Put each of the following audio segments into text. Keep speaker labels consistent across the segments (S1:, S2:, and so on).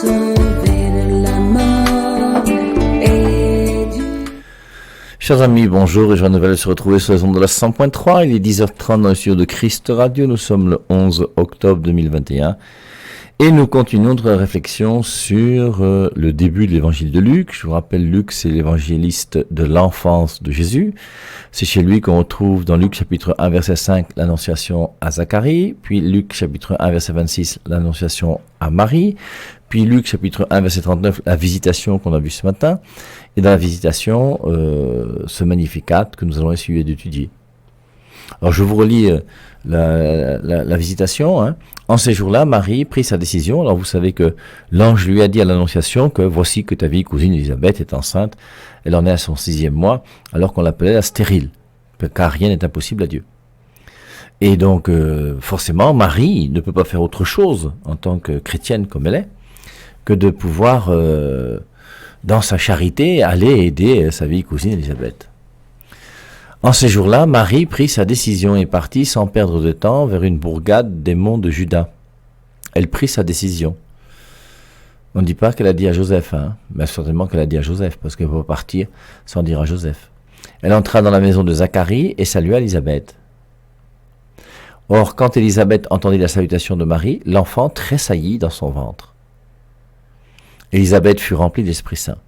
S1: sauvé de la mort et du...
S2: Chers amis, bonjour et joie nouvelle de se retrouver sur les ondes de la 100.3. Il est 10h30 dans le studio de Christ Radio. Nous sommes le 11 octobre 2021 et nous continuons notre réflexion sur le début de l'évangile de Luc. Je vous rappelle, Luc, c'est l'évangéliste de l'enfance de Jésus. C'est chez lui qu'on retrouve dans Luc chapitre 1 verset 5 l'annonciation à Zacharie, puis Luc chapitre 1 verset 26 l'annonciation à Marie, puis Luc chapitre 1 verset 39 la visitation qu'on a vue ce matin, et dans la visitation ce Magnificat que nous allons essayer d'étudier. Alors je vous relis la visitation. Hein. En ces jours-là, Marie prit sa décision. Alors vous savez que l'ange lui a dit à l'annonciation que voici que ta vieille cousine Élisabeth est enceinte. Elle en est à son 6e mois, alors qu'on l'appelait la stérile, car rien n'est impossible à Dieu. Et donc forcément, Marie ne peut pas faire autre chose en tant que chrétienne comme elle est, que de pouvoir, dans sa charité, aller aider sa vieille cousine Élisabeth. En ces jours-là, Marie prit sa décision et partit sans perdre de temps vers une bourgade des monts de Juda. Elle prit sa décision. On ne dit pas qu'elle a dit à Joseph, hein, mais certainement qu'elle a dit à Joseph, parce qu'elle ne peut pas partir sans dire à Joseph. Elle entra dans la maison de Zacharie et salua Élisabeth. Or, quand Élisabeth entendit la salutation de Marie, l'enfant tressaillit dans son ventre. Élisabeth fut remplie d'Esprit Saint.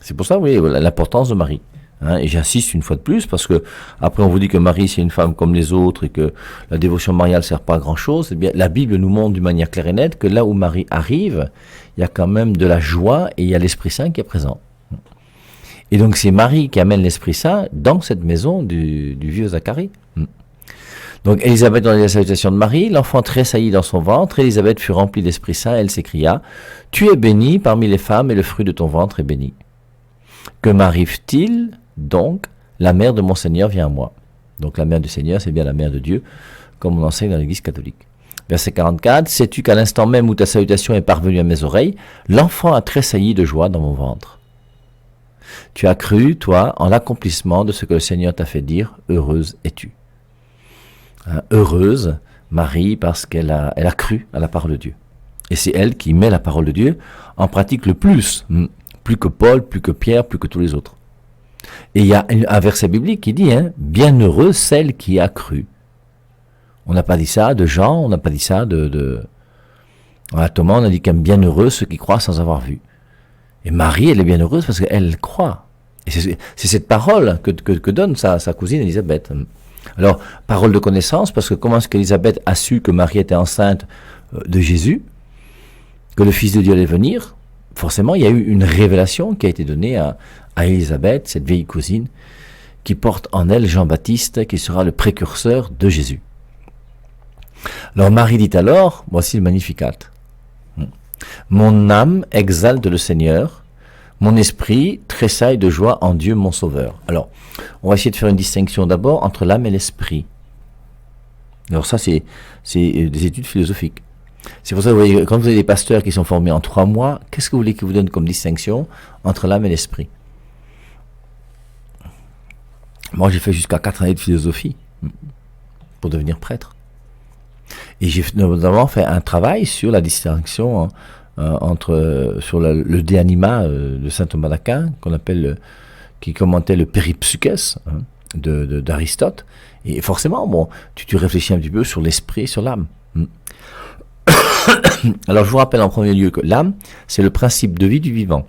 S2: C'est pour ça, vous voyez, l'importance de Marie. Hein, et j'insiste une fois de plus, parce que après on vous dit que Marie c'est une femme comme les autres et que la dévotion mariale sert pas à grand chose. Eh bien, la Bible nous montre d'une manière claire et nette que là où Marie arrive, il y a quand même de la joie et il y a l'Esprit Saint qui est présent. Et donc c'est Marie qui amène l'Esprit Saint dans cette maison du vieux Zacharie. Donc Élisabeth dans la salutation de Marie, l'enfant tressaillit dans son ventre, Élisabeth fut remplie d'Esprit Saint, elle s'écria, « Tu es bénie parmi les femmes et le fruit de ton ventre est béni. Que m'arrive-t-il donc? La mère de mon Seigneur vient à moi. » Donc la mère du Seigneur, c'est bien la mère de Dieu, comme on enseigne dans l'Église catholique. Verset 44, « Sais-tu qu'à l'instant même où ta salutation est parvenue à mes oreilles, l'enfant a tressailli de joie dans mon ventre. Tu as cru, toi, en l'accomplissement de ce que le Seigneur t'a fait dire, heureuse es-tu. » Heureuse, Marie, parce qu'elle a cru à la parole de Dieu. Et c'est elle qui met la parole de Dieu en pratique le plus que Paul, plus que Pierre, plus que tous les autres. Et il y a un verset biblique qui dit, hein, « Bienheureuse celle qui a cru. » On n'a pas dit ça de Jean, on n'a pas dit ça à Thomas, on a dit qu'un bienheureux ceux qui croient sans avoir vu. Et Marie, elle est bienheureuse parce qu'elle croit. Et c'est cette parole que donne sa cousine Élisabeth. Alors, parole de connaissance, parce que comment est-ce qu'Élisabeth a su que Marie était enceinte de Jésus, que le Fils de Dieu allait venir? Forcément, il y a eu une révélation qui a été donnée à Élisabeth, cette vieille cousine, qui porte en elle Jean-Baptiste, qui sera le précurseur de Jésus. Alors Marie dit alors, voici le Magnificat. Mon âme exalte le Seigneur, mon esprit tressaille de joie en Dieu mon Sauveur. Alors, on va essayer de faire une distinction d'abord entre l'âme et l'esprit. Alors ça, c'est des études philosophiques. C'est pour ça que vous voyez, quand vous avez des pasteurs qui sont formés en 3 mois, qu'est-ce que vous voulez qu'ils vous donnent comme distinction entre l'âme et l'esprit? Moi, j'ai fait jusqu'à 4 années de philosophie pour devenir prêtre. Et j'ai notamment fait un travail sur la distinction sur le De Anima de saint Thomas d'Aquin, qui commentait le Péripsukes d'Aristote. Et forcément, bon, tu réfléchis un petit peu sur l'esprit et sur l'âme. Alors je vous rappelle en premier lieu que l'âme, c'est le principe de vie du vivant.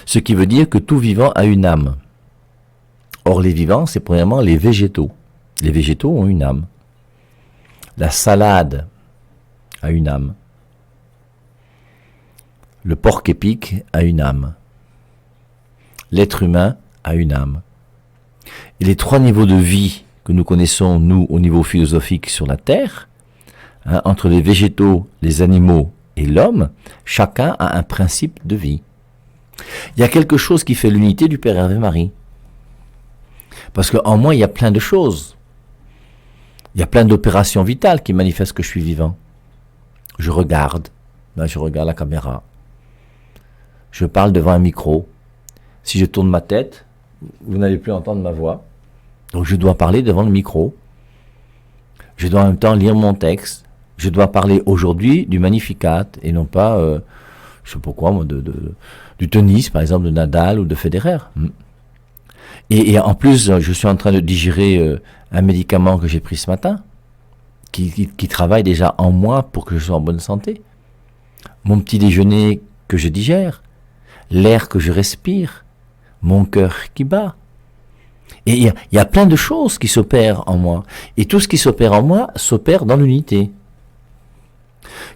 S2: Ce qui veut dire que tout vivant a une âme. Or les vivants, c'est premièrement les végétaux. Les végétaux ont une âme. La salade a une âme. Le porc-épic a une âme. L'être humain a une âme. Et les 3 niveaux de vie que nous connaissons, nous, au niveau philosophique sur la Terre, entre les végétaux, les animaux et l'homme, chacun a un principe de vie. Il y a quelque chose qui fait l'unité du Père Hervé Marie. Parce qu'en moi, il y a plein de choses. Il y a plein d'opérations vitales qui manifestent que je suis vivant. Je regarde. Là, je regarde la caméra. Je parle devant un micro. Si je tourne ma tête, vous n'allez plus entendre ma voix. Donc je dois parler devant le micro. Je dois en même temps lire mon texte. Je dois parler aujourd'hui du Magnificat et non pas, je sais pas quoi, moi, du tennis, par exemple, de Nadal ou de Federer. Et en plus, je suis en train de digérer un médicament que j'ai pris ce matin, qui travaille déjà en moi pour que je sois en bonne santé. Mon petit déjeuner que je digère, l'air que je respire, mon cœur qui bat. Et il y a plein de choses qui s'opèrent en moi. Et tout ce qui s'opère en moi s'opère dans l'unité.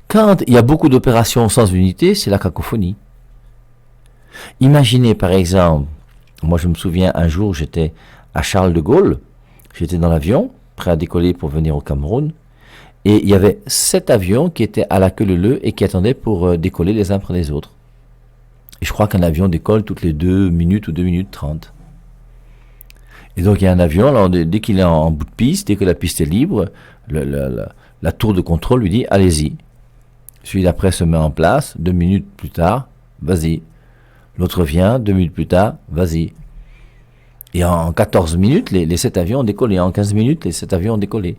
S2: Quand il y a beaucoup d'opérations sans unité, c'est la cacophonie. Imaginez par exemple, moi je me souviens un jour j'étais à Charles de Gaulle, j'étais dans l'avion, prêt à décoller pour venir au Cameroun, et il y avait 7 avions qui étaient à la queue leu et qui attendaient pour décoller les uns après les autres. Et je crois qu'un avion décolle toutes les 2 minutes ou 2 minutes 30. Et donc il y a un avion, alors, dès qu'il est en bout de piste, dès que la piste est libre, la tour de contrôle lui dit allez-y. Celui d'après se met en place, 2 minutes plus tard, vas-y. L'autre vient, 2 minutes plus tard, vas-y. Et en 14 minutes, les 7 avions ont décollé. En 15 minutes, les 7 avions ont décollé.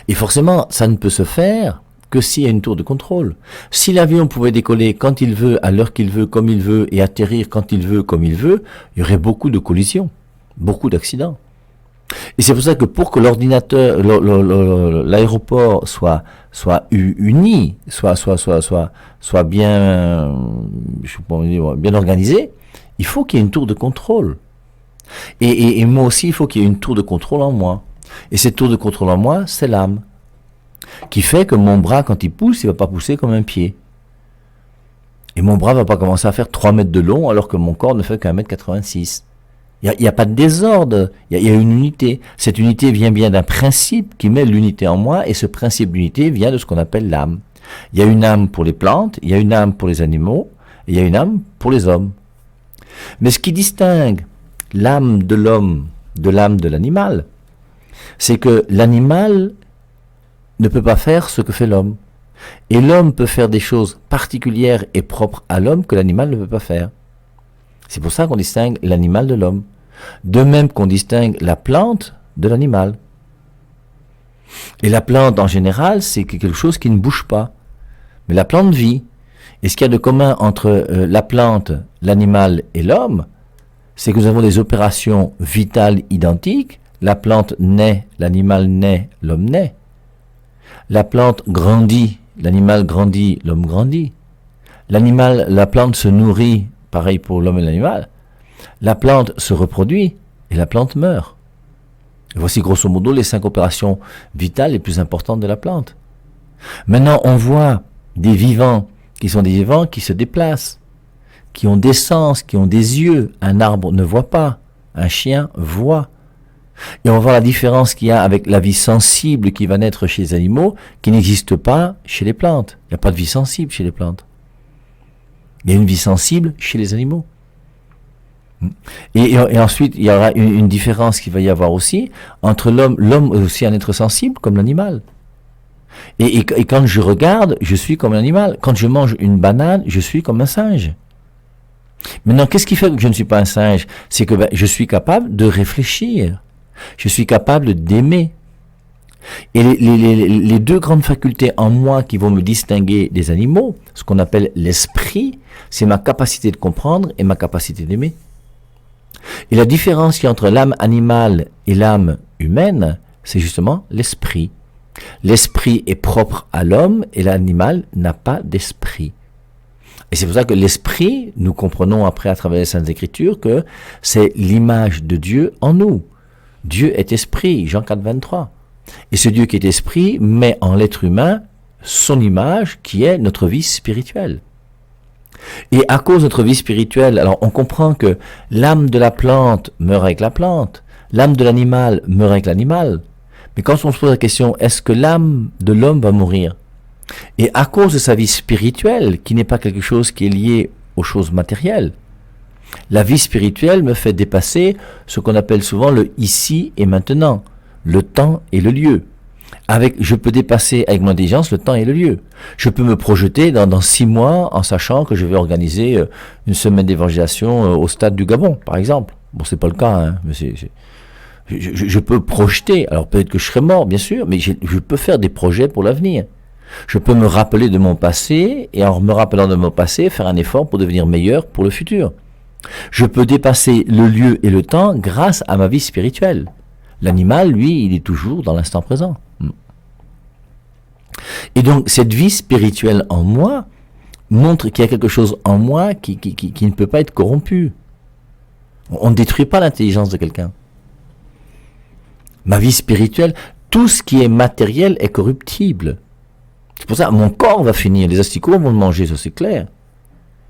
S2: Et forcément, ça ne peut se faire que s'il y a une tour de contrôle. Si l'avion pouvait décoller quand il veut, à l'heure qu'il veut, comme il veut, et atterrir quand il veut, comme il veut, il y aurait beaucoup de collisions, beaucoup d'accidents. Et c'est pour ça que pour que l'ordinateur, l'aéroport soit uni, soit bien, je sais pas dire, bien organisé, il faut qu'il y ait une tour de contrôle. Et moi aussi, il faut qu'il y ait une tour de contrôle en moi. Et cette tour de contrôle en moi, c'est l'âme. Qui fait que mon bras, quand il pousse, il va pas pousser comme un pied. Et mon bras va pas commencer à faire 3 mètres de long alors que mon corps ne fait qu'1 mètre 86. Il y a pas de désordre, il y a une unité. Cette unité vient bien d'un principe qui met l'unité en moi, et ce principe d'unité vient de ce qu'on appelle l'âme. Il y a une âme pour les plantes, il y a une âme pour les animaux, et il y a une âme pour les hommes. Mais ce qui distingue l'âme de l'homme de l'âme de l'animal, c'est que l'animal ne peut pas faire ce que fait l'homme. Et l'homme peut faire des choses particulières et propres à l'homme que l'animal ne peut pas faire. C'est pour ça qu'on distingue l'animal de l'homme. De même qu'on distingue la plante de l'animal. Et la plante, en général, c'est quelque chose qui ne bouge pas. Mais la plante vit. Et ce qu'il y a de commun entre la plante, l'animal et l'homme, c'est que nous avons des opérations vitales identiques. La plante naît, l'animal naît, l'homme naît. La plante grandit, l'animal grandit, l'homme grandit. La plante se nourrit, pareil pour l'homme et l'animal. La plante se reproduit et la plante meurt. Et voici grosso modo les 5 opérations vitales les plus importantes de la plante. Maintenant, on voit des vivants qui sont des vivants qui se déplacent, qui ont des sens, qui ont des yeux. Un arbre ne voit pas, un chien voit. Et on voit la différence qu'il y a avec la vie sensible qui va naître chez les animaux, qui n'existe pas chez les plantes. Il n'y a pas de vie sensible chez les plantes. Il y a une vie sensible chez les animaux. Et ensuite, il y aura une différence qu'il va y avoir aussi entre l'homme. L'homme est aussi un être sensible comme l'animal. Et quand je regarde, je suis comme un animal. Quand je mange une banane, je suis comme un singe. Maintenant, qu'est-ce qui fait que je ne suis pas un singe? C'est que je suis capable de réfléchir. Je suis capable d'aimer. Et les 2 grandes facultés en moi qui vont me distinguer des animaux, ce qu'on appelle l'esprit, c'est ma capacité de comprendre et ma capacité d'aimer. Et la différence qu'il y a entre l'âme animale et l'âme humaine, c'est justement l'esprit. L'esprit est propre à l'homme et l'animal n'a pas d'esprit. Et c'est pour ça que l'esprit, nous comprenons après à travers les Saintes Écritures que c'est l'image de Dieu en nous. Dieu est esprit, Jean 4, 23. Et ce Dieu qui est esprit met en l'être humain son image qui est notre vie spirituelle. Et à cause de notre vie spirituelle, alors on comprend que l'âme de la plante meurt avec la plante, l'âme de l'animal meurt avec l'animal. Mais quand on se pose la question, est-ce que l'âme de l'homme va mourir? Et à cause de sa vie spirituelle, qui n'est pas quelque chose qui est lié aux choses matérielles, la vie spirituelle me fait dépasser ce qu'on appelle souvent le ici et maintenant, le temps et le lieu. Je peux dépasser avec mon intelligence le temps et le lieu. Je peux me projeter dans 6 mois en sachant que je vais organiser une semaine d'évangélisation au stade du Gabon, par exemple. Bon, c'est pas le cas, hein, mais Je peux projeter, alors peut-être que je serai mort, bien sûr, mais je peux faire des projets pour l'avenir. Je peux me rappeler de mon passé, et en me rappelant de mon passé, faire un effort pour devenir meilleur pour le futur. Je peux dépasser le lieu et le temps grâce à ma vie spirituelle. L'animal, lui, il est toujours dans l'instant présent. Et donc, cette vie spirituelle en moi montre qu'il y a quelque chose en moi qui ne peut pas être corrompu. On ne détruit pas l'intelligence de quelqu'un. Ma vie spirituelle, tout ce qui est matériel est corruptible. C'est pour ça que mon corps va finir, les asticots vont le manger, ça c'est clair.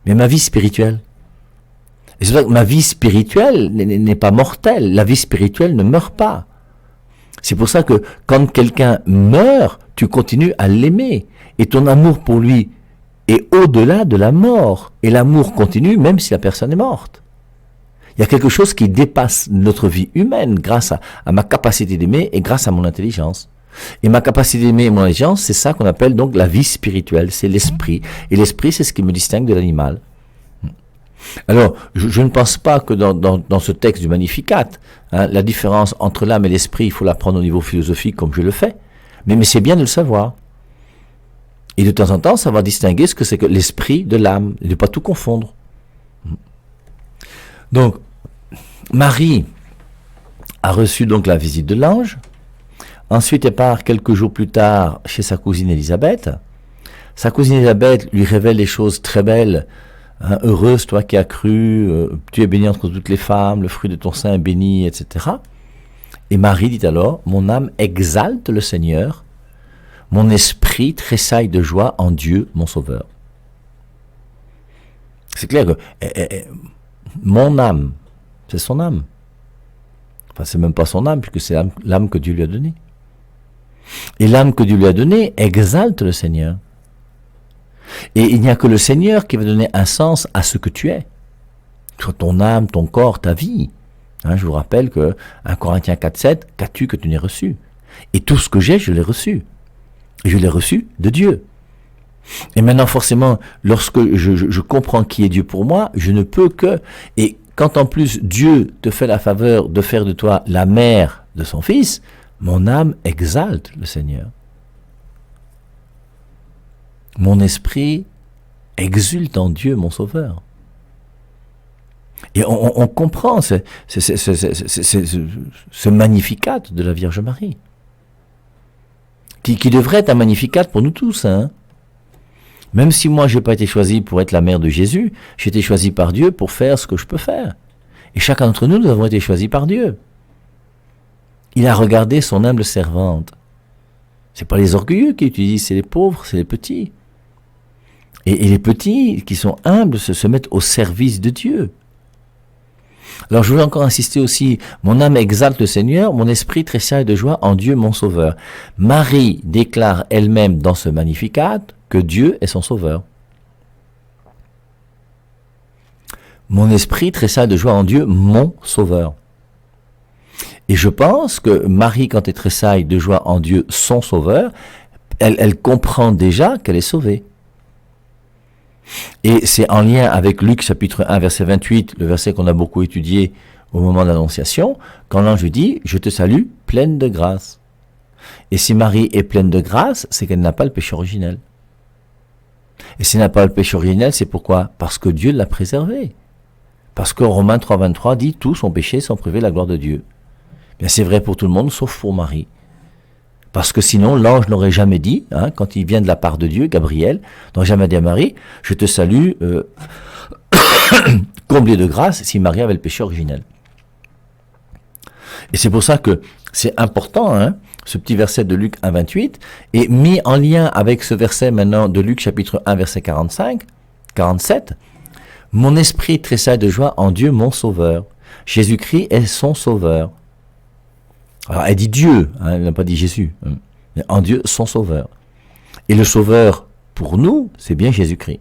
S2: Mais ma vie spirituelle, et c'est pour ça que ma vie spirituelle n'est pas mortelle, la vie spirituelle ne meurt pas. C'est pour ça que quand quelqu'un meurt, tu continues à l'aimer, et ton amour pour lui est au-delà de la mort, et l'amour continue même si la personne est morte. Il y a quelque chose qui dépasse notre vie humaine grâce à ma capacité d'aimer et grâce à mon intelligence. Et ma capacité d'aimer et mon intelligence, c'est ça qu'on appelle donc la vie spirituelle, c'est l'esprit. Et l'esprit, c'est ce qui me distingue de l'animal. Alors, je ne pense pas que dans ce texte du Magnificat, la différence entre l'âme et l'esprit, il faut la prendre au niveau philosophique comme je le fais. Mais c'est bien de le savoir. Et de temps en temps, ça va distinguer ce que c'est que l'esprit de l'âme, et de ne pas tout confondre. Donc, Marie a reçu donc la visite de l'ange. Ensuite, elle part quelques jours plus tard chez sa cousine Élisabeth. Sa cousine Élisabeth lui révèle des choses très belles. Heureuse, toi qui as cru, tu es bénie entre toutes les femmes, le fruit de ton sein est béni, etc. Et Marie dit alors, mon âme exalte le Seigneur, mon esprit tressaille de joie en Dieu, mon Sauveur. C'est clair que mon âme, c'est son âme. Enfin, c'est même pas son âme, puisque c'est l'âme que Dieu lui a donnée. Et l'âme que Dieu lui a donnée exalte le Seigneur. Et il n'y a que le Seigneur qui va donner un sens à ce que tu es. Soit ton âme, ton corps, ta vie. Je vous rappelle que 1 Corinthiens 4,7, qu'as-tu que tu n'aies reçu? Et tout ce que j'ai, je l'ai reçu. Et je l'ai reçu de Dieu. Et maintenant, forcément, lorsque je comprends qui est Dieu pour moi, je ne peux que... Et quand en plus Dieu te fait la faveur de faire de toi la mère de son Fils, mon âme exalte le Seigneur. Mon esprit exulte en Dieu, mon Sauveur. Et on comprend ce magnificat de la Vierge Marie, qui devrait être un magnificat pour nous tous. Même si moi je n'ai pas été choisi pour être la mère de Jésus, j'ai été choisi par Dieu pour faire ce que je peux faire. Et chacun d'entre nous, nous avons été choisis par Dieu. Il a regardé son humble servante. C'est pas les orgueilleux qui utilisent, c'est les pauvres, c'est les petits. Et les petits qui sont humbles se mettent au service de Dieu. Alors je voulais encore insister aussi, mon âme exalte le Seigneur, mon esprit tressaille de joie en Dieu mon Sauveur. Marie déclare elle-même dans ce Magnificat que Dieu est son Sauveur. Mon esprit tressaille de joie en Dieu mon Sauveur. Et je pense que Marie, quand elle tressaille de joie en Dieu son Sauveur, elle comprend déjà qu'elle est sauvée. Et c'est en lien avec Luc chapitre 1 verset 28, le verset qu'on a beaucoup étudié au moment de l'Annonciation, quand l'ange dit « Je te salue, pleine de grâce ». Et si Marie est pleine de grâce, c'est qu'elle n'a pas le péché originel. Et si elle n'a pas le péché originel, c'est pourquoi? Parce que Dieu l'a préservée. Parce que Romains 3, 23 dit « Tous ont péché sans priver la gloire de Dieu ». Bien, c'est vrai pour tout le monde, sauf pour Marie. Parce que sinon, l'ange n'aurait jamais dit, quand il vient de la part de Dieu, Gabriel, n'aurait jamais dit à Marie, je te salue, comblée de grâce, si Marie avait le péché originel. Et c'est pour ça que c'est important, ce petit verset de Luc 1, 28, et mis en lien avec ce verset maintenant de Luc chapitre 1, verset 47, mon esprit tressaille de joie en Dieu, mon Sauveur. Jésus-Christ est son Sauveur. Alors, elle dit Dieu, elle n'a pas dit Jésus. Mais en Dieu, son Sauveur. Et le Sauveur, pour nous, c'est bien Jésus-Christ.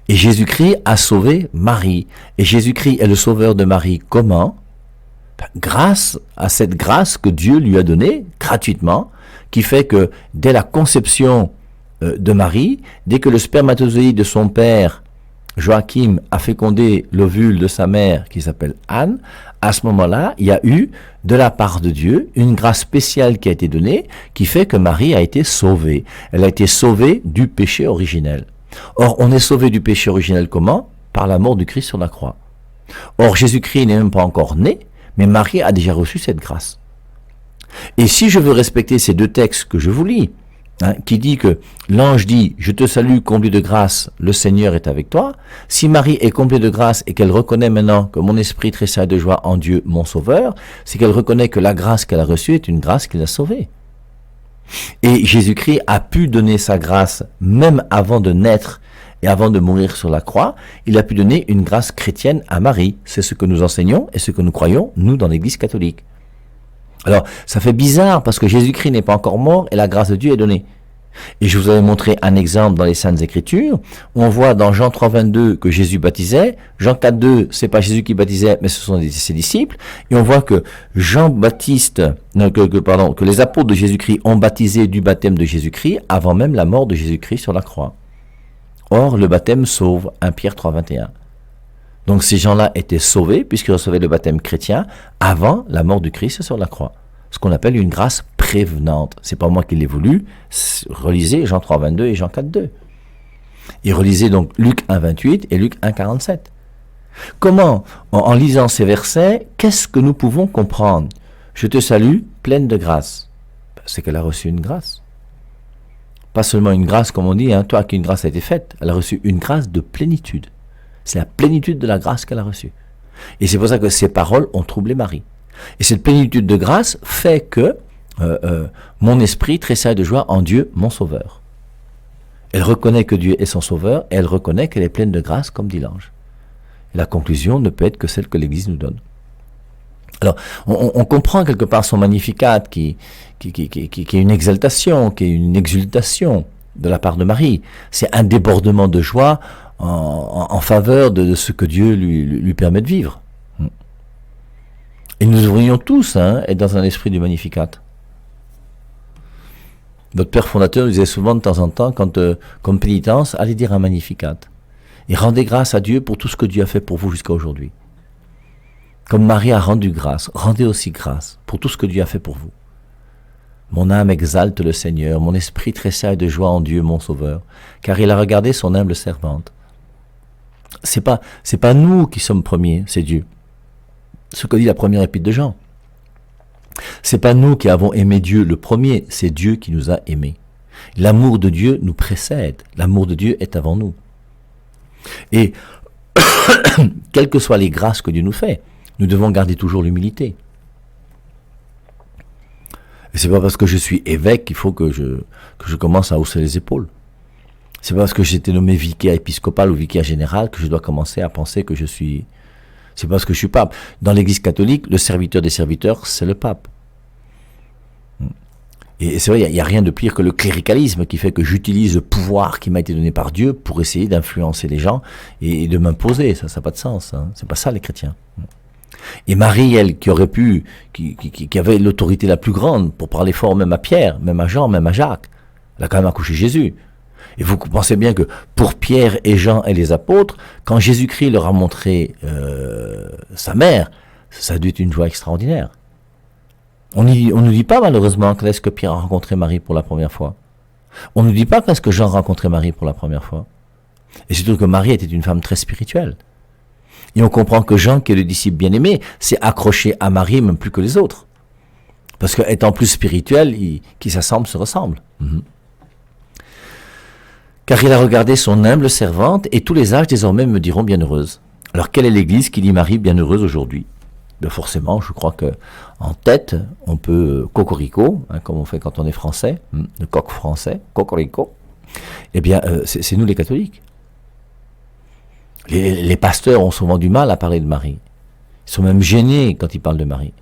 S2: Et Jésus-Christ a sauvé Marie. Et Jésus-Christ est le Sauveur de Marie. Comment? Grâce à cette grâce que Dieu lui a donnée, gratuitement, qui fait que dès la conception de Marie, dès que le spermatozoïde de son père Joachim a fécondé l'ovule de sa mère qui s'appelle Anne, à ce moment-là, il y a eu, de la part de Dieu, une grâce spéciale qui a été donnée, qui fait que Marie a été sauvée. Elle a été sauvée du péché originel. Or, on est sauvé du péché originel comment? Par la mort du Christ sur la croix. Or, Jésus-Christ n'est même pas encore né, mais Marie a déjà reçu cette grâce. Et si je veux respecter ces deux textes que je vous lis, qui dit que l'ange dit « Je te salue, comblé de grâce, le Seigneur est avec toi », si Marie est comblée de grâce et qu'elle reconnaît maintenant que mon esprit tressaille de joie en Dieu, mon Sauveur, c'est qu'elle reconnaît que la grâce qu'elle a reçue est une grâce qui l'a sauvée. Et Jésus-Christ a pu donner sa grâce même avant de naître et avant de mourir sur la croix, il a pu donner une grâce chrétienne à Marie. C'est ce que nous enseignons et ce que nous croyons, nous, dans l'Église catholique. Alors, ça fait bizarre parce que Jésus-Christ n'est pas encore mort et la grâce de Dieu est donnée. Et je vous avais montré un exemple dans les Saintes Écritures, où on voit dans Jean 3,22 que Jésus baptisait, Jean 4,2, c'est pas Jésus qui baptisait, mais ce sont ses disciples, et on voit que que les apôtres de Jésus-Christ ont baptisé du baptême de Jésus-Christ avant même la mort de Jésus-Christ sur la croix. Or, le baptême sauve, 1 Pierre 3,21. Donc ces gens-là étaient sauvés puisqu'ils recevaient le baptême chrétien avant la mort du Christ sur la croix. Ce qu'on appelle une grâce prévenante. C'est pas moi qui l'ai voulu. Relisez Jean 3,22 et Jean 4,2. Et relisez donc Luc 1,28 et Luc 1,47. Comment, en lisant ces versets, qu'est-ce que nous pouvons comprendre? Je te salue, pleine de grâce. C'est qu'elle a reçu une grâce. Pas seulement une grâce, comme on dit, toi à qui une grâce a été faite. Elle a reçu une grâce de plénitude. C'est la plénitude de la grâce qu'elle a reçue. Et c'est pour ça que ces paroles ont troublé Marie. Et cette plénitude de grâce fait que mon esprit tressaille de joie en Dieu, mon Sauveur. Elle reconnaît que Dieu est son Sauveur et elle reconnaît qu'elle est pleine de grâce, comme dit l'ange. Et la conclusion ne peut être que celle que l'Église nous donne. Alors, on comprend quelque part son Magnificat qui est une exaltation, qui est une exultation de la part de Marie. C'est un débordement de joie en faveur de ce que Dieu lui permet de vivre. Et nous devrions tous être dans un esprit du Magnificat. Notre Père fondateur disait souvent de temps en temps, comme pénitence, allez dire un Magnificat. Et rendez grâce à Dieu pour tout ce que Dieu a fait pour vous jusqu'à aujourd'hui. Comme Marie a rendu grâce, rendez aussi grâce pour tout ce que Dieu a fait pour vous. Mon âme exalte le Seigneur, mon esprit tressaille de joie en Dieu, mon Sauveur, car il a regardé son humble servante. C'est pas nous qui sommes premiers, c'est Dieu. Ce que dit la première épître de Jean. C'est pas nous qui avons aimé Dieu le premier, c'est Dieu qui nous a aimés. L'amour de Dieu nous précède, l'amour de Dieu est avant nous. Et quelles que soient les grâces que Dieu nous fait, nous devons garder toujours l'humilité. Et c'est pas parce que je suis évêque qu'il faut que je commence à hausser les épaules. C'est pas parce que j'ai été nommé vicaire épiscopal ou vicaire général que je dois commencer à penser que je suis... C'est parce que je suis pape. Dans l'Église catholique, le serviteur des serviteurs, c'est le pape. Et c'est vrai, il n'y a rien de pire que le cléricalisme qui fait que j'utilise le pouvoir qui m'a été donné par Dieu pour essayer d'influencer les gens et de m'imposer. Ça n'a pas de sens. C'est pas ça les chrétiens. Et Marie, elle, qui aurait pu, qui avait l'autorité la plus grande pour parler fort même à Pierre, même à Jean, même à Jacques, elle a quand même accouché Jésus. Et vous pensez bien que pour Pierre et Jean et les apôtres, quand Jésus-Christ leur a montré sa mère, ça a dû être une joie extraordinaire. On ne nous dit pas malheureusement quand est-ce que Pierre a rencontré Marie pour la première fois. On ne nous dit pas quand est-ce que Jean a rencontré Marie pour la première fois. Et surtout que Marie était une femme très spirituelle. Et on comprend que Jean, qui est le disciple bien-aimé, s'est accroché à Marie même plus que les autres. Parce qu'étant plus spirituel, qui s'assemble se ressemble. Car il a regardé son humble servante, et tous les âges désormais me diront bienheureuse. Alors quelle est l'Église qui dit Marie bienheureuse aujourd'hui? Ben forcément, je crois que en tête, on peut cocorico, comme on fait quand on est français, le coq français, cocorico. Eh bien, c'est nous les catholiques. Les pasteurs ont souvent du mal à parler de Marie. Ils sont même gênés quand ils parlent de Marie.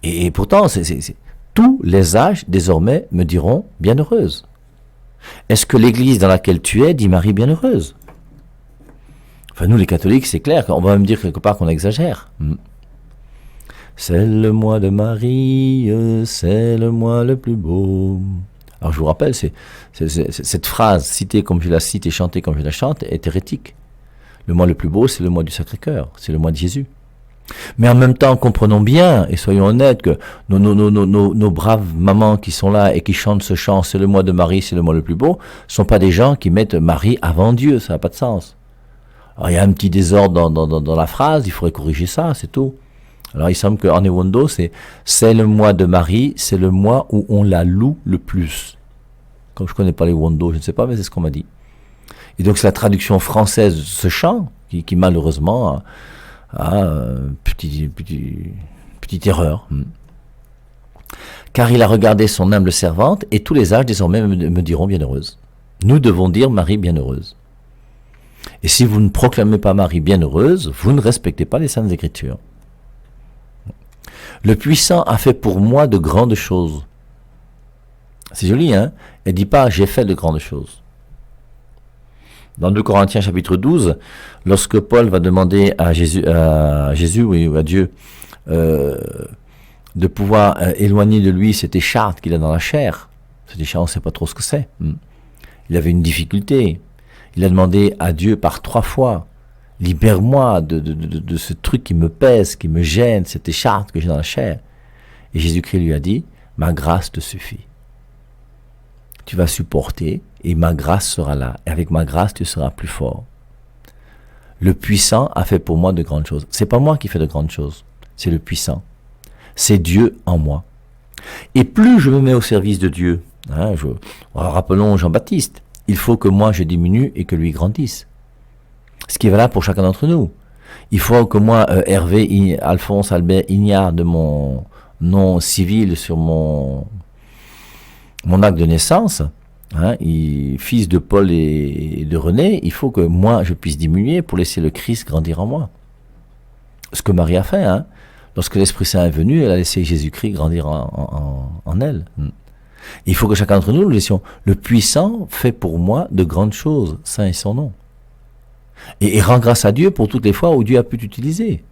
S2: Et pourtant, tous les âges désormais me diront bienheureuse. Est-ce que l'église dans laquelle tu es dit Marie bienheureuse? Enfin, nous les catholiques, c'est clair, on va même dire quelque part qu'on exagère. C'est le mois de Marie, c'est le mois le plus beau. Alors je vous rappelle, cette phrase, citée comme je la cite et chantée comme je la chante, est hérétique. Le mois le plus beau, c'est le mois du Sacré-Cœur, c'est le mois de Jésus. Mais en même temps, comprenons bien, et soyons honnêtes, que nos braves mamans qui sont là et qui chantent ce chant, c'est le mois de Marie, c'est le mois le plus beau, ne sont pas des gens qui mettent Marie avant Dieu, ça n'a pas de sens. Alors il y a un petit désordre dans la phrase, il faudrait corriger ça, c'est tout. Alors il semble que Anewondo, c'est le mois de Marie, c'est le mois où on la loue le plus. Comme je ne connais pas les Wondo, je ne sais pas, mais c'est ce qu'on m'a dit. Et donc c'est la traduction française de ce chant, qui malheureusement petite erreur. Car il a regardé son humble servante, et tous les âges désormais me diront bienheureuse. Nous devons dire Marie bienheureuse. Et si vous ne proclamez pas Marie bienheureuse, vous ne respectez pas les Saintes Écritures. Le puissant a fait pour moi de grandes choses. C'est joli, hein? Elle dit pas j'ai fait de grandes choses. Dans 2 Corinthiens chapitre 12, lorsque Paul va demander à Jésus ou à Dieu, de pouvoir éloigner de lui cette écharpe qu'il a dans la chair, cette écharpe on ne sait pas trop ce que c'est. Il avait une difficulté. Il a demandé à Dieu par 3 fois, libère-moi de ce truc qui me pèse, qui me gêne, cette écharpe que j'ai dans la chair. Et Jésus-Christ lui a dit, ma grâce te suffit. Tu vas supporter et ma grâce sera là. Et avec ma grâce, tu seras plus fort. Le puissant a fait pour moi de grandes choses. C'est pas moi qui fais de grandes choses, c'est le puissant. C'est Dieu en moi. Et plus je me mets au service de Dieu, rappelons Jean-Baptiste, il faut que moi je diminue et que lui grandisse. Ce qui est valable pour chacun d'entre nous. Il faut que moi, Hervé, Alphonse, Albert, Ignard, de mon nom civil sur mon acte de naissance, fils de Paul et de René, il faut que moi je puisse diminuer pour laisser le Christ grandir en moi. Ce que Marie a fait, lorsque l'Esprit Saint est venu, elle a laissé Jésus-Christ grandir en elle. Il faut que chacun d'entre nous le laissions. Le puissant fait pour moi de grandes choses, saint est son nom. Et rends grâce à Dieu pour toutes les fois où Dieu a pu t'utiliser.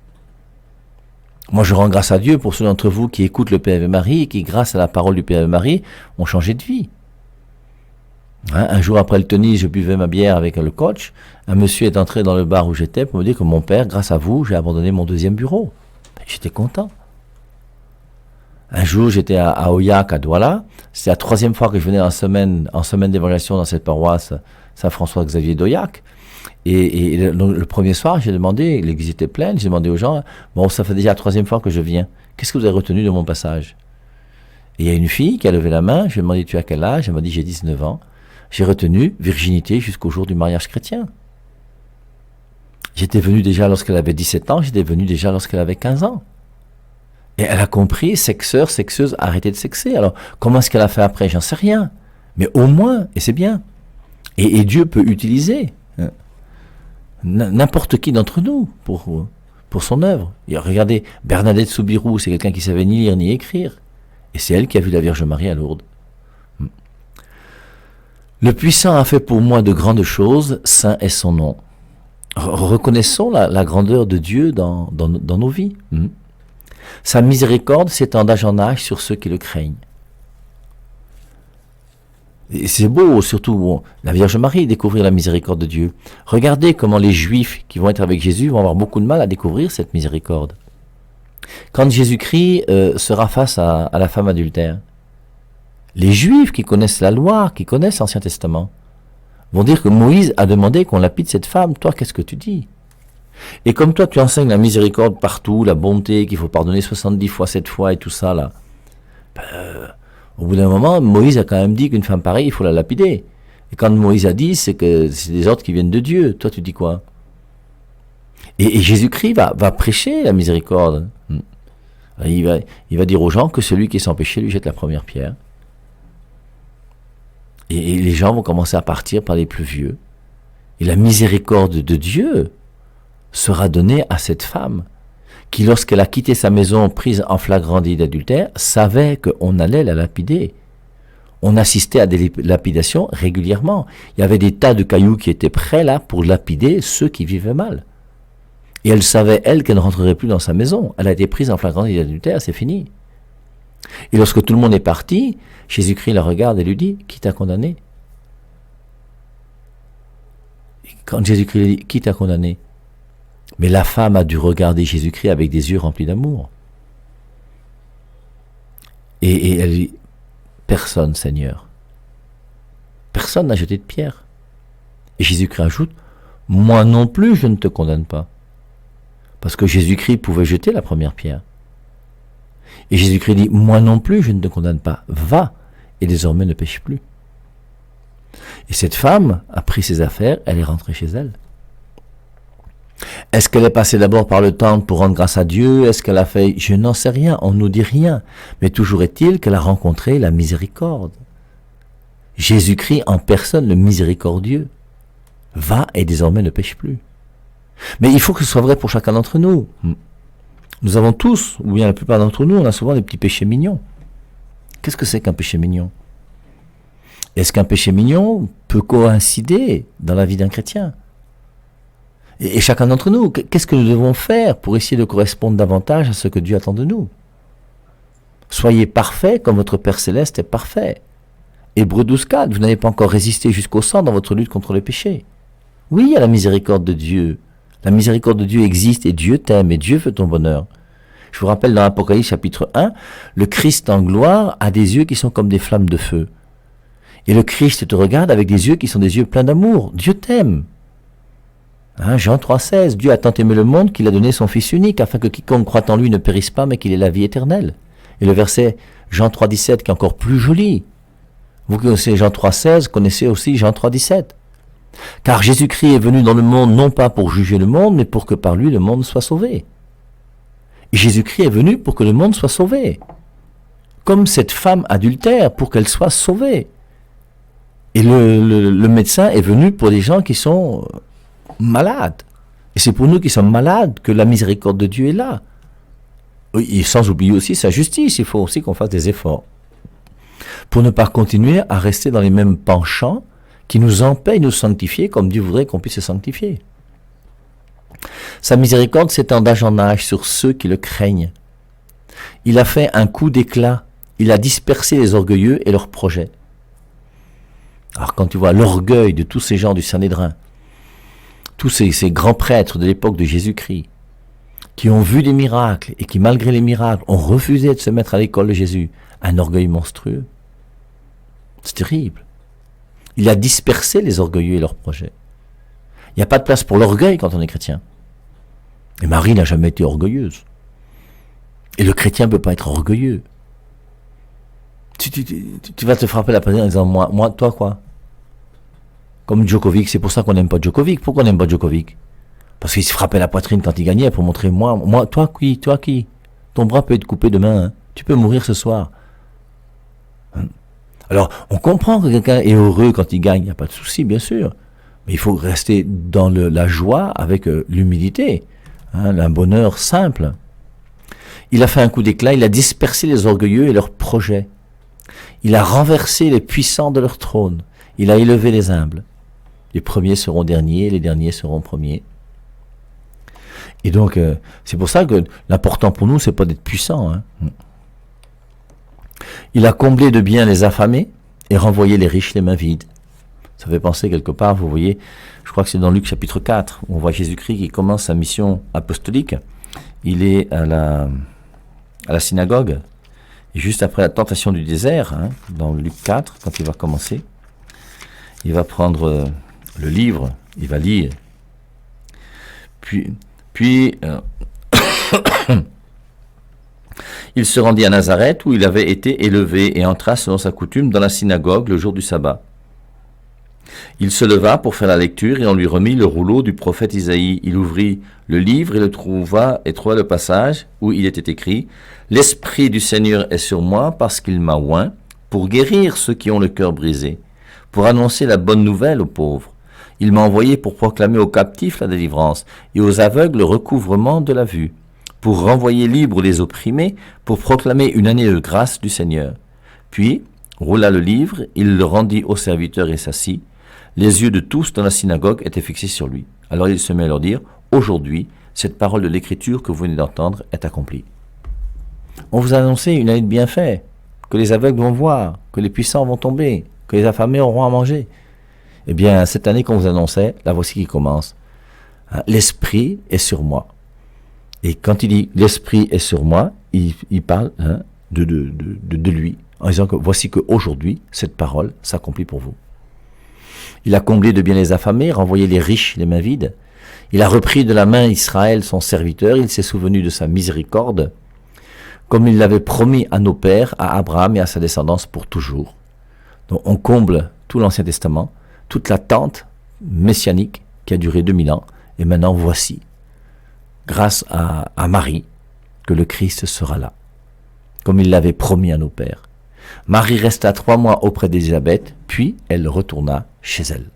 S2: Moi, je rends grâce à Dieu pour ceux d'entre vous qui écoutent le Père et Marie et qui, grâce à la parole du Père et Marie, ont changé de vie. Un jour après le tennis, je buvais ma bière avec le coach. Un monsieur est entré dans le bar où j'étais pour me dire que mon père, grâce à vous, j'ai abandonné mon 2e bureau. J'étais content. Un jour, j'étais à Aurillac, à Douala. C'est la 3e fois que je venais en semaine d'évaluation dans cette paroisse Saint-François-Xavier d'Aurillac. Et le premier soir, j'ai demandé, l'église était pleine, j'ai demandé aux gens, bon, ça fait déjà la 3e fois que je viens. Qu'est-ce que vous avez retenu de mon passage? Et il y a une fille qui a levé la main, je lui ai demandé, tu as quel âge? Elle m'a dit, j'ai 19 ans. J'ai retenu virginité jusqu'au jour du mariage chrétien. J'étais venu déjà lorsqu'elle avait 17 ans, j'étais venu déjà lorsqu'elle avait 15 ans. Et elle a compris, sexeur, sexeuse, arrêtez de sexer. Alors, comment est-ce qu'elle a fait après? J'en sais rien. Mais au moins, et c'est bien. Et Dieu peut utiliser n'importe qui d'entre nous pour son œuvre. Et regardez, Bernadette Soubirous, c'est quelqu'un qui savait ni lire ni écrire. Et c'est elle qui a vu la Vierge Marie à Lourdes. Le puissant a fait pour moi de grandes choses, saint est son nom. Reconnaissons la grandeur de Dieu dans nos vies. Sa miséricorde s'étend d'âge en âge sur ceux qui le craignent. Et c'est beau, surtout la Vierge Marie, découvrir la miséricorde de Dieu. Regardez comment les Juifs qui vont être avec Jésus vont avoir beaucoup de mal à découvrir cette miséricorde. Quand Jésus-Christ sera face à la femme adultère, les Juifs qui connaissent la loi, qui connaissent l'Ancien Testament, vont dire que Moïse a demandé qu'on lapide cette femme. Toi, qu'est-ce que tu dis? Et comme toi, tu enseignes la miséricorde partout, la bonté, qu'il faut pardonner 70 fois, 7 fois et tout ça, là. Au bout d'un moment, Moïse a quand même dit qu'une femme pareille, il faut la lapider. Et quand Moïse a dit, c'est que c'est des ordres qui viennent de Dieu. Toi, tu dis quoi? Et Jésus-Christ va prêcher la miséricorde. Il va dire aux gens que celui qui est sans péché lui jette la première pierre. Et les gens vont commencer à partir par les plus vieux. Et la miséricorde de Dieu sera donnée à cette femme qui, lorsqu'elle a quitté sa maison prise en flagrant délit d'adultère, savait qu'on allait la lapider. On assistait à des lapidations régulièrement. Il y avait des tas de cailloux qui étaient prêts là pour lapider ceux qui vivaient mal. Et elle savait, elle, qu'elle ne rentrerait plus dans sa maison. Elle a été prise en flagrant délit d'adultère, c'est fini. Et lorsque tout le monde est parti, Jésus-Christ la regarde et lui dit, qui t'a condamné? Et quand Jésus-Christ lui dit, qui t'a condamné? Mais la femme a dû regarder Jésus-Christ avec des yeux remplis d'amour. Et elle dit, personne, Seigneur. Personne n'a jeté de pierre. Et Jésus-Christ ajoute, moi non plus je ne te condamne pas. Parce que Jésus-Christ pouvait jeter la première pierre. Et Jésus-Christ dit, moi non plus je ne te condamne pas, va, et désormais ne pêche plus. Et cette femme a pris ses affaires, elle est rentrée chez elle. Est-ce qu'elle est passée d'abord par le temple pour rendre grâce à Dieu? Est-ce qu'elle a fait? Je n'en sais rien, on ne nous dit rien. Mais toujours est-il qu'elle a rencontré la miséricorde. Jésus-Christ en personne, le miséricordieux, va et désormais ne pêche plus. Mais il faut que ce soit vrai pour chacun d'entre nous. Nous avons tous, ou bien la plupart d'entre nous, on a souvent des petits péchés mignons. Qu'est-ce que c'est qu'un péché mignon? Est-ce qu'un péché mignon peut coïncider dans la vie d'un chrétien? Et chacun d'entre nous, qu'est-ce que nous devons faire pour essayer de correspondre davantage à ce que Dieu attend de nous? Soyez parfaits comme votre Père Céleste est parfait. Hébreux 12:4, vous n'avez pas encore résisté jusqu'au sang dans votre lutte contre le péché. Oui, il y a la miséricorde de Dieu. La miséricorde de Dieu existe et Dieu t'aime et Dieu veut ton bonheur. Je vous rappelle dans Apocalypse chapitre 1, le Christ en gloire a des yeux qui sont comme des flammes de feu. Et le Christ te regarde avec des yeux qui sont des yeux pleins d'amour. Dieu t'aime. Jean 3,16, Dieu a tant aimé le monde qu'il a donné son Fils unique, afin que quiconque croit en lui ne périsse pas, mais qu'il ait la vie éternelle. Et le verset Jean 3,17 qui est encore plus joli. Vous connaissez Jean 3,16, connaissez aussi Jean 3,17. Car Jésus-Christ est venu dans le monde non pas pour juger le monde, mais pour que par lui le monde soit sauvé. Et Jésus-Christ est venu pour que le monde soit sauvé. Comme cette femme adultère, pour qu'elle soit sauvée. Et le médecin est venu pour des gens qui sont malades. Et c'est pour nous qui sommes malades que la miséricorde de Dieu est là. Et sans oublier aussi sa justice, il faut aussi qu'on fasse des efforts. Pour ne pas continuer à rester dans les mêmes penchants qui nous empêchent de nous sanctifier comme Dieu voudrait qu'on puisse se sanctifier. Sa miséricorde s'étend d'âge en âge sur ceux qui le craignent. Il a fait un coup d'éclat. Il a dispersé les orgueilleux et leurs projets. Alors quand tu vois l'orgueil de tous ces gens du Sanhédrin, tous ces grands prêtres de l'époque de Jésus-Christ, qui ont vu des miracles et qui, malgré les miracles, ont refusé de se mettre à l'école de Jésus, un orgueil monstrueux. C'est terrible. Il a dispersé les orgueilleux et leurs projets. Il n'y a pas de place pour l'orgueil quand on est chrétien. Et Marie n'a jamais été orgueilleuse. Et le chrétien ne peut pas être orgueilleux. Tu vas te frapper la poitrine en disant, moi, toi quoi? Comme Djokovic, c'est pour ça qu'on n'aime pas Djokovic. Pourquoi on n'aime pas Djokovic? Parce qu'il se frappait la poitrine quand il gagnait pour montrer, moi, toi qui? Ton bras peut être coupé demain, hein. Tu peux mourir ce soir. Alors, on comprend que quelqu'un est heureux quand il gagne, il n'y a pas de souci, bien sûr. Mais il faut rester dans la joie avec l'humilité, un bonheur simple. Il a fait un coup d'éclat, il a dispersé les orgueilleux et leurs projets. Il a renversé les puissants de leur trône. Il a élevé les humbles. Les premiers seront derniers, les derniers seront premiers. Et donc, c'est pour ça que l'important pour nous, c'est pas d'être puissant. Il a comblé de biens les affamés et renvoyé les riches les mains vides. Ça fait penser quelque part, vous voyez, je crois que c'est dans Luc chapitre 4, où on voit Jésus-Christ qui commence sa mission apostolique. Il est à la synagogue, et juste après la tentation du désert, dans Luc 4, quand il va commencer, il va prendre le livre, il va lire. Puis il se rendit à Nazareth où il avait été élevé et entra selon sa coutume dans la synagogue le jour du sabbat. Il se leva pour faire la lecture et on lui remit le rouleau du prophète Isaïe. Il ouvrit le livre et trouva le passage où il était écrit « L'Esprit du Seigneur est sur moi parce qu'il m'a oint pour guérir ceux qui ont le cœur brisé, pour annoncer la bonne nouvelle aux pauvres. Il m'a envoyé pour proclamer aux captifs la délivrance et aux aveugles le recouvrement de la vue, pour renvoyer libres les opprimés, pour proclamer une année de grâce du Seigneur. » Puis roula le livre, il le rendit aux serviteurs et s'assit. Les yeux de tous dans la synagogue étaient fixés sur lui. Alors il se met à leur dire, « Aujourd'hui, cette parole de l'Écriture que vous venez d'entendre est accomplie. » On vous a annoncé une année de bienfaits, que les aveugles vont voir, que les puissants vont tomber, que les affamés auront à manger. Eh bien, cette année qu'on vous annonçait, la voici qui commence. L'Esprit est sur moi. Et quand il dit l'Esprit est sur moi, il parle de lui, en disant que voici qu'aujourd'hui, cette parole s'accomplit pour vous. Il a comblé de bien les affamés, renvoyé les riches les mains vides. Il a repris de la main Israël son serviteur, il s'est souvenu de sa miséricorde, comme il l'avait promis à nos pères, à Abraham et à sa descendance pour toujours. Donc on comble tout l'Ancien Testament, toute l'attente messianique qui a duré 2000 ans, et maintenant voici, grâce à Marie, que le Christ sera là, comme il l'avait promis à nos pères. Marie resta 3 mois auprès d'Élisabeth, puis elle retourna chez elle.